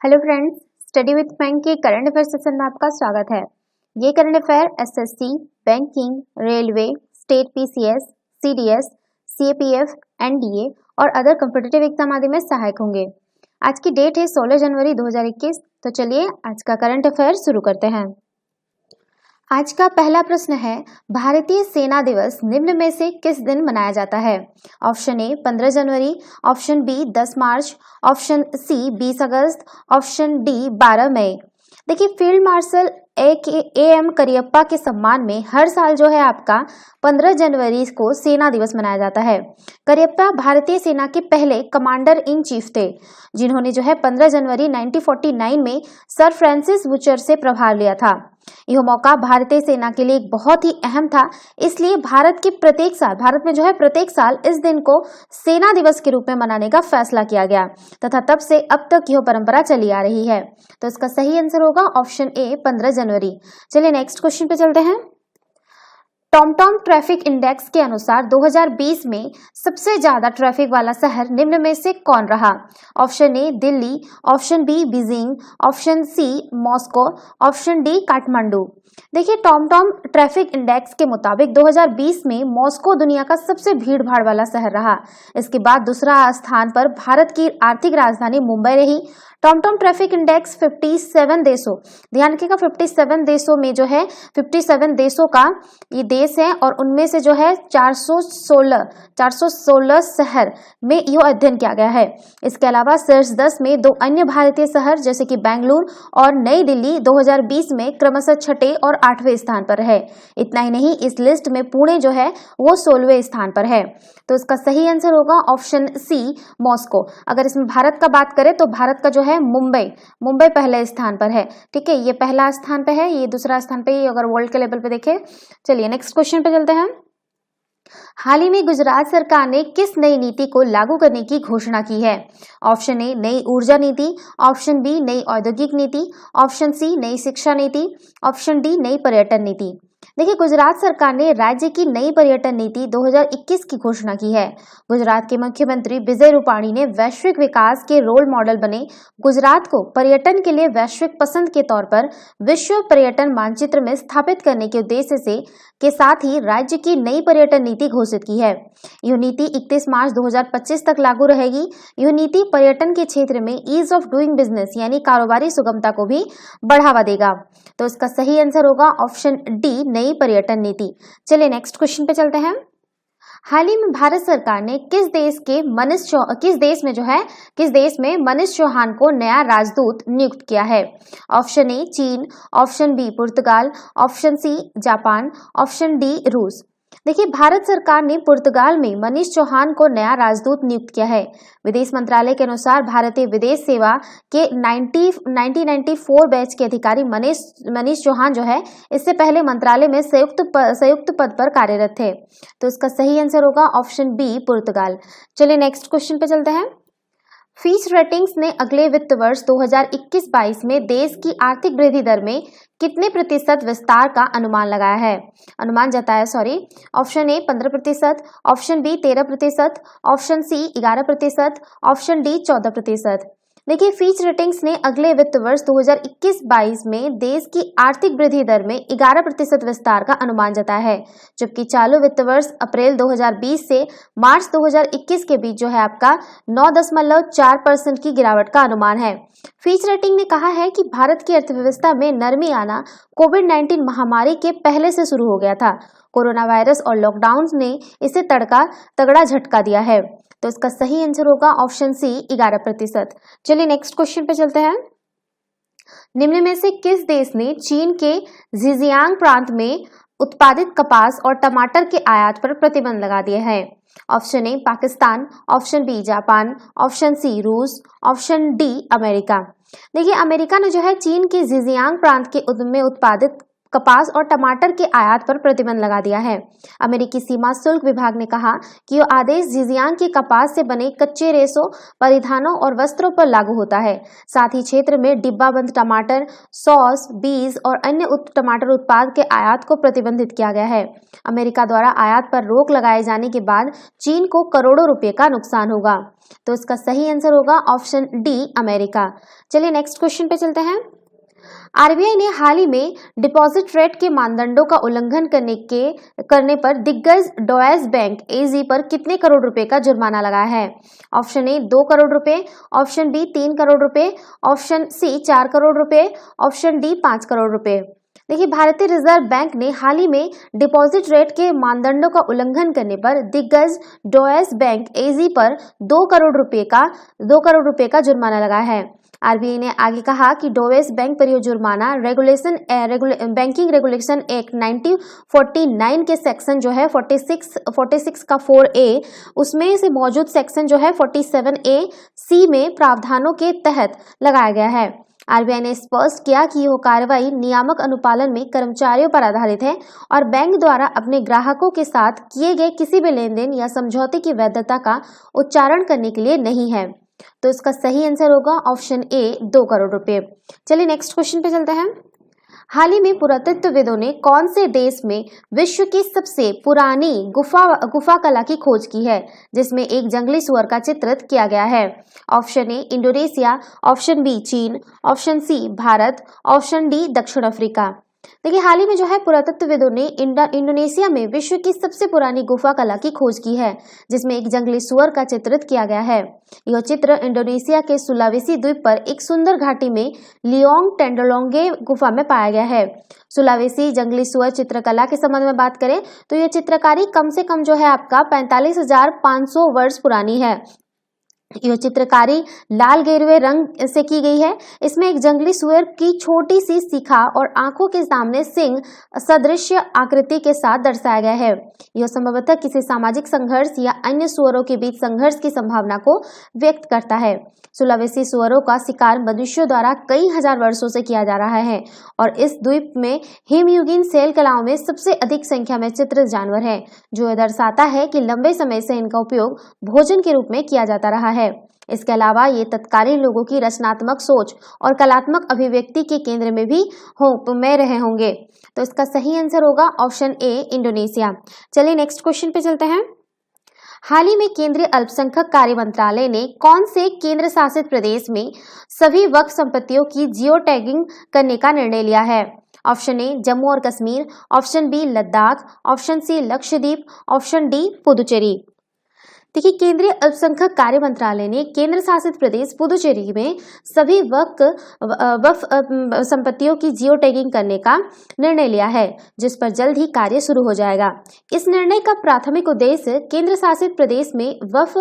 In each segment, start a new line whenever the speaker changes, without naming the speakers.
Hello friends, study with bank के current affair session में आपका स्वागत है। ये current affair SSC, banking, railway, state PCS, CDS, CAPF, NDA और अदर कॉम्पिटिटिव एग्जाम आदि में सहायक होंगे। आज की डेट है 16 जनवरी 2021। तो चलिए आज का करंट अफेयर शुरू करते हैं। आज का पहला प्रश्न है, भारतीय सेना दिवस निम्न में से किस दिन मनाया जाता है? ऑप्शन ए 15 जनवरी, ऑप्शन बी 10 मार्च, ऑप्शन सी 20 अगस्त, ऑप्शन डी 12 मई। देखिए, फील्ड मार्शल एम करियप्पा के सम्मान में हर साल जो है आपका 15 जनवरी को सेना दिवस मनाया जाता है। करियप्पा भारतीय सेना के पहले कमांडर इन चीफ थे, जिन्होंने जो है 15 जनवरी 1949 में सर फ्रांसिस बूचर से प्रभार लिया था। यह मौका भारतीय सेना के लिए एक बहुत ही अहम था, इसलिए भारत में जो है प्रत्येक साल इस दिन को सेना दिवस के रूप में मनाने का फैसला किया गया तथा तब से अब तक यह परंपरा चली आ रही है। तो इसका सही आंसर होगा ऑप्शन ए 15 जनवरी। चलिए नेक्स्ट क्वेश्चन पे चलते हैं। टॉमटॉम ट्रैफिक इंडेक्स के अनुसार 2020 में सबसे ज्यादा ट्रैफिक वाला शहर निम्न में से कौन रहा? Option A Delhi, option B Beijing, option C Moscow, option D Kathmandu. देखिए, टॉमटॉम ट्रैफिक इंडेक्स के मुताबिक 2020 में मॉस्को दुनिया का सबसे भीड़ भाड़ वाला शहर रहा। इसके बाद दूसरा स्थान पर भारत की आर्थिक राजधानी मुंबई रही। टॉमटॉम ट्रैफिक इंडेक्स 57 देशों, ध्यान रखिएगा 57 देशों में जो है 57 देशों का ये देश है और उनमें से जो है 416 शहर में यह अध्ययन किया गया है। इसके अलावा शीर्ष 10 में दो अन्य भारतीय शहर जैसे कि बेंगलुरु और नई दिल्ली 2020 में क्रमशः 6ठे और 8वें स्थान पर है। इतना ही नहीं, इस लिस्ट में पुणे जो है वो 16वें स्थान पर है। तो इसका सही आंसर होगा ऑप्शन सी मॉस्को। अगर इसमें भारत का बात करें तो भारत का जो है मुंबई पहले स्थान पर है। ठीक है, ये पहला स्थान पे है, ये दूसरा स्थान पे है अगर वर्ल्ड के लेवल पे देखें। चलिए नेक्स्ट क्वेश्चन पे चलते हैं। हाल ही में गुजरात सरकार ने किस नई नीति को लागू करने की घोषणा की है? ऑप्शन ए नई ऊर्जा नीति, ऑप्शन बी नई औद्योगिक नीति, ऑप्शन सी नई शिक्षा नीति, ऑप्शन डी नई पर्यटन नीति। देखिए, गुजरात सरकार ने राज्य की नई पर्यटन नीति 2021 की घोषणा की है। गुजरात के मुख्यमंत्री विजय रूपाणी ने वैश्विक विकास के रोल मॉडल बने गुजरात को पर्यटन के लिए वैश्विक पसंद के तौर पर विश्व पर्यटन मानचित्र में स्थापित करने के उद्देश्य से के साथ ही राज्य की नई पर्यटन नीति घोषित की है। यह नीति 31 मार्च 2025 तक लागू रहेगी। यह नीति पर्यटन के क्षेत्र में ईज ऑफ डूइंग बिजनेस यानी कारोबारी सुगमता को भी बढ़ावा देगा। तो इसका सही आंसर होगा ऑप्शन डी नई पर्यटन नीति। चलिए नेक्स्ट क्वेश्चन पे चलते हैं। हाल ही में भारत सरकार ने किस देश में मनीष चौहान को नया राजदूत नियुक्त किया है? Option A Cheen, option B Purtagal, option C Japan, option D Roos. देखिए, भारत सरकार ने पुर्तगाल में मनीष चौहान को नया राजदूत नियुक्त किया है। विदेश मंत्रालय के अनुसार भारतीय विदेश सेवा के 1994 बैच के अधिकारी मनीष चौहान जो है इससे पहले मंत्रालय में संयुक्त पद पर कार्यरत थे। तो इसका सही आंसर होगा ऑप्शन बी पुर्तगाल। चलिए नेक्स्ट क्वेश्चन पे चलते हैं। फिच रेटिंग्स ने अगले वित्त वर्ष 2021-22 में देश की आर्थिक वृद्धि दर में कितने प्रतिशत विस्तार का अनुमान जताया। Option A 15%, option B 13%, option C 11%, option D 14%। देखिए, फिच रेटिंग्स ने अगले वित्त वर्ष 2021-22 में देश की आर्थिक वृद्धि दर में 11% विस्तार का अनुमान जताया है, जबकि चालू वित्त वर्ष अप्रैल 2020 से मार्च 2021 के बीच जो है आपका 9.4% की गिरावट का अनुमान है। फिच रेटिंग ने कहा है कि भारत की अर्थव्यवस्था में नरमी आना कोविड-19 महामारी के पहले से शुरू हो गया था। कोरोना वायरस और लॉकडाउन ने इसे तगड़ा झटका दिया है। तो इसका सही आंसर होगा ऑप्शन सी 11%। चलिए नेक्स्ट क्वेश्चन पे चलते हैं। निम्न में से किस देश ने चीन के झिंजियांग प्रांत में उत्पादित कपास और टमाटर के आयात पर प्रतिबंध लगा दिया है? Option A Pakistan, option B Japan, option C रूस, ऑप्शन डी अमेरिका। देखिए, अमेरिका ने जो है चीन के झिंजियांग प्रांत में उत्पादित कपास और टमाटर के आयात पर प्रतिबंध लगा दिया है। अमेरिकी सीमा शुल्क विभाग ने कहा कि यह आदेश जिजियांग के कपास से बने कच्चे रेशों, परिधानों और वस्त्रों पर लागू होता है। साथ ही क्षेत्र में डिब्बाबंद टमाटर, सॉस, बीज और अन्य टमाटर उत्पाद के आयात को प्रतिबंधित किया गया है। अमेरिका द्वारा आयात पर रोक लगाए जाने के बाद चीन को करोड़ों रुपए का नुकसान होगा। तो इसका सही आंसर होगा ऑप्शन डी, अमेरिका। चलिए नेक्स्ट क्वेश्चन पे चलते हैं। आरबीआई ने हाल ही में डिपॉजिट रेट के मानदंडों का उल्लंघन करने पर दिग्गज डॉयश बैंक एजी पर कितने करोड़ रुपए का जुर्माना लगाया है? ऑप्शन ए 2 करोड़ रुपए, ऑप्शन बी 3 करोड़ रुपए, ऑप्शन सी 4 करोड़ रुपए, ऑप्शन डी 5 करोड़ रुपए। देखिए, भारतीय रिजर्व बैंक ने हाल ही में डिपॉजिट रेट के मानदंडों का उल्लंघन करने पर दिग्गज डॉयश बैंक एजी पर 2 करोड़ रुपए का जुर्माना लगाया है। आरबीआई ने आगे कहा कि डोवेस बैंक पर यह जुर्माना बैंकिंग रेगुलेशन एक्ट 1949 के सेक्शन जो है 46 का 4A उसमें से मौजूद सेक्शन जो है 47A C में प्रावधानों के तहत लगाया गया है। आरबीआई ने स्पष्ट किया कि यह कार्रवाई नियामक अनुपालन में कर्मचारियों पर आधारित है और बैंक द्वारा अपने ग्राहकों के साथ किए गए किसी भी लेन देन या समझौते की वैधता का उच्चारण करने के लिए नहीं है। तो इसका सही आंसर होगा ऑप्शन ए, 2 करोड़ रुपए। चलिए नेक्स्ट क्वेश्चन पे चलते हैं। हाल ही में पुरातत्वविदों ने कौन से देश में विश्व की सबसे पुरानी गुफा कला की खोज की है, जिसमें एक जंगली सुअर का चित्रित किया गया है? Option A Indonesia, option B Cheen, option C Bharat, option D दक्षिण अफ्रीका। देखिए, हाल ही में जो है पुरातत्वविदों ने इंडोनेशिया में विश्व की सबसे पुरानी गुफा कला की खोज की है, जिसमें एक जंगली सुअर का चित्रित किया गया है। यह चित्र इंडोनेशिया के सुलावेसी द्वीप पर एक सुंदर घाटी में लियोंग टेंडलोंगे गुफा में पाया गया है। सुलावेसी जंगली सुअर चित्रकला के संबंध में बात करें तो यह चित्रकारी कम से कम जो है आपका 45,500 वर्ष पुरानी है। यह चित्रकारी लाल गेरुए रंग से की गई है। इसमें एक जंगली सुअर की छोटी सी शिखा और आंखों के सामने सिंह सदृश आकृति के साथ दर्शाया गया है। यह संभवतः किसी सामाजिक संघर्ष या अन्य सुअरों के बीच संघर्ष की संभावना को व्यक्त करता है। सुलावेसी सुअरों का शिकार मनुष्यों द्वारा कई हजार वर्षों से किया जा रहा है और इस द्वीप में हिमयुगीन शैल कलाओं में सबसे अधिक संख्या में चित्रित जानवर है, जो यह दर्शाता है कि लंबे समय से इनका उपयोग भोजन के रूप में किया जाता रहा है। इसके अलावा ये तत्कालीन लोगों की रचनात्मक सोच और कलात्मक अभिव्यक्ति के केंद्र में भी रहे होंगे। तो इसका सही आंसर होगा ऑप्शन ए, इंडोनेशिया। चलिए नेक्स्ट क्वेश्चन पे चलते हैं। हाल ही में केंद्रीय अल्पसंख्यक कार्य मंत्रालय ने कौन से केंद्र शासित प्रदेश में सभी वक्फ संपत्तियों की जियो टैगिंग करने का निर्णय लिया है? ऑप्शन ए जम्मू और Kashmir, option B Ladakh, option C Lakshadweep, option D Puducherry. देखिए, केंद्रीय अल्पसंख्यक कार्य मंत्रालय ने केंद्र शासित प्रदेश पुदुचेरी में सभी वक्फ संपत्तियों की जियो टैगिंग करने का निर्णय लिया है, जिस पर जल्द ही कार्य शुरू हो जाएगा। इस निर्णय का प्राथमिक उद्देश्य केंद्र शासित प्रदेश में वक्फ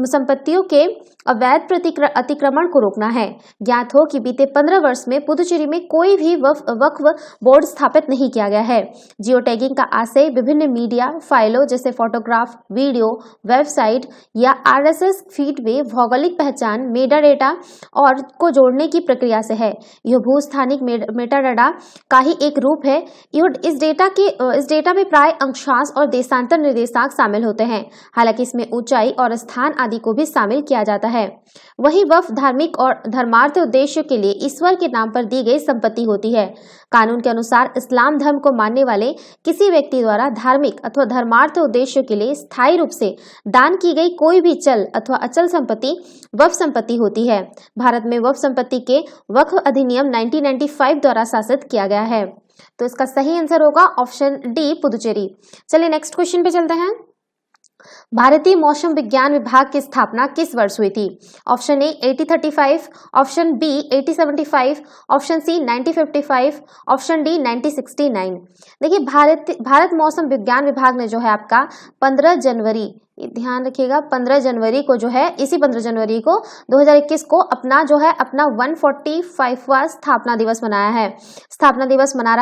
संपत्तियों के अवैध अतिक्रमण को रोकना है। ज्ञात हो कि बीते 15 वर्ष में पुदुचेरी में कोई भी वक्फ बोर्ड स्थापित नहीं किया गया है। जियो टैगिंग का आशय विभिन्न मीडिया फाइलों जैसे फोटोग्राफ, वीडियो, वेबसाइट या आरएसएस फीड में भौगोलिक पहचान मेटाडेटा और को जोड़ने की प्रक्रिया से है। यह भूस्थानिक मेटाडेटा का ही एक रूप है। इस डेटा में प्राय अक्षांश और देशांतर निर्देशांक शामिल होते हैं। हालांकि इसमें ऊंचाई और स्थान आदि को भी शामिल किया जाता है। वही वक्फ धार्मिक और धर्मार्थ उद्देश्यों के लिए ईश्वर के नाम पर दी गई संपत्ति होती है। कानून के अनुसार इस्लाम धर्म को मानने वाले किसी व्यक्ति द्वारा धार्मिक अथवा धर्मार्थ उद्देश्यों के लिए स्थायी रूप से दान की गई कोई भी चल अथवा अचल संपत्ति वक्फ संपत्ति होती है। भारत में वक्फ संपत्ति के वक्फ अधिनियम 1995 द्वारा शासित किया गया है। तो इसका सही आंसर होगा ऑप्शन डी, पुदुचेरी। चलिए नेक्स्ट क्वेश्चन पे चलते हैं। भारतीय मौसम विज्ञान विभाग की स्थापना किस वर्ष हुई थी? Option A 1835, option B 1875, option C 1955, option D 1969। देखिए, भारत मौसम विज्ञान विभाग ने जो है आपका 15 जनवरी ये ध्यान रखिएगा 15 जनवरी को जो है, इसी 15 जनवरी को 2021 को अपना जो है अपना 145वां स्थापना दिवस मनाया है, स्थापना दिवस मनाया।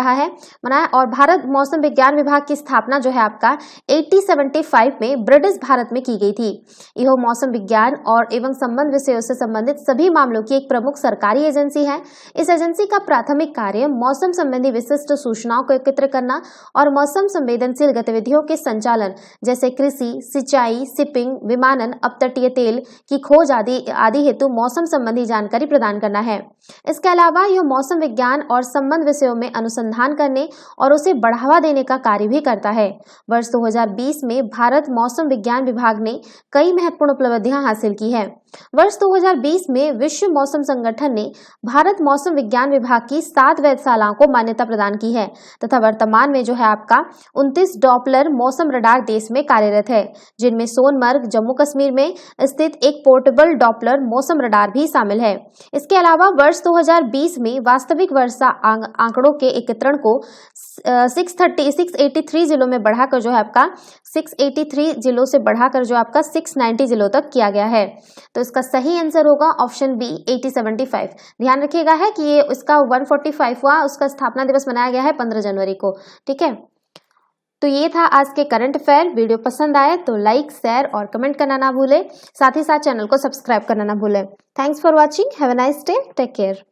और भारत मौसम विज्ञान विभाग की स्थापना जो है आपका 1875 में ब्रिटिश भारत में की गई थी। यह मौसम विज्ञान और एवं संबंध विषयों से संबंधित सभी मामलों की एक प्रमुख सरकारी एजेंसी है। इस एजेंसी का प्राथमिक कार्य मौसम संबंधी विशिष्ट सूचनाओं को एकत्र करना और मौसम संवेदनशील गतिविधियों के संचालन जैसे कृषि, सिंचाई, शिपिंग, विमानन, अपतटीय तेल की खोज आदि हेतु मौसम संबंधी जानकारी प्रदान करना है। इसके अलावा यह मौसम विज्ञान और संबंध विषयों में अनुसंधान करने और उसे बढ़ावा देने का कार्य भी करता है। वर्ष 2020 में भारत मौसम विज्ञान विभाग ने कई महत्वपूर्ण उपलब्धियां हासिल की है। वर्ष 2020 में विश्व मौसम संगठन ने भारत मौसम विज्ञान विभाग की 7 वेधशालाओं को मान्यता प्रदान की है तथा वर्तमान में जो है आपका 29 डॉपलर मौसम रडार देश में कार्यरत है, जिनमें सोनमर्ग जम्मू कश्मीर में स्थित एक पोर्टेबल डॉपलर मौसम रडार भी शामिल है। इसके अलावा वर्ष 2020 में वास्तविक वर्षा आंकड़ों के एकत्रण को 683 जिलों में बढ़ाकर जो है आपका 683 जिलों से बढ़ाकर जो आपका 690 जिलों तक किया गया है। तो इसका सही आंसर होगा ऑप्शन बी 8075। ध्यान रखिएगा है कि ये इसका 145वां उसका स्थापना दिवस मनाया गया है 15 जनवरी को। ठीक है, तो ये था आज के करंट अफेयर। वीडियो पसंद आए तो लाइक, शेयर और कमेंट करना ना भूले, साथ ही साथ चैनल को सब्सक्राइब करना ना भूले। Thanks for watching, have a nice day, take care.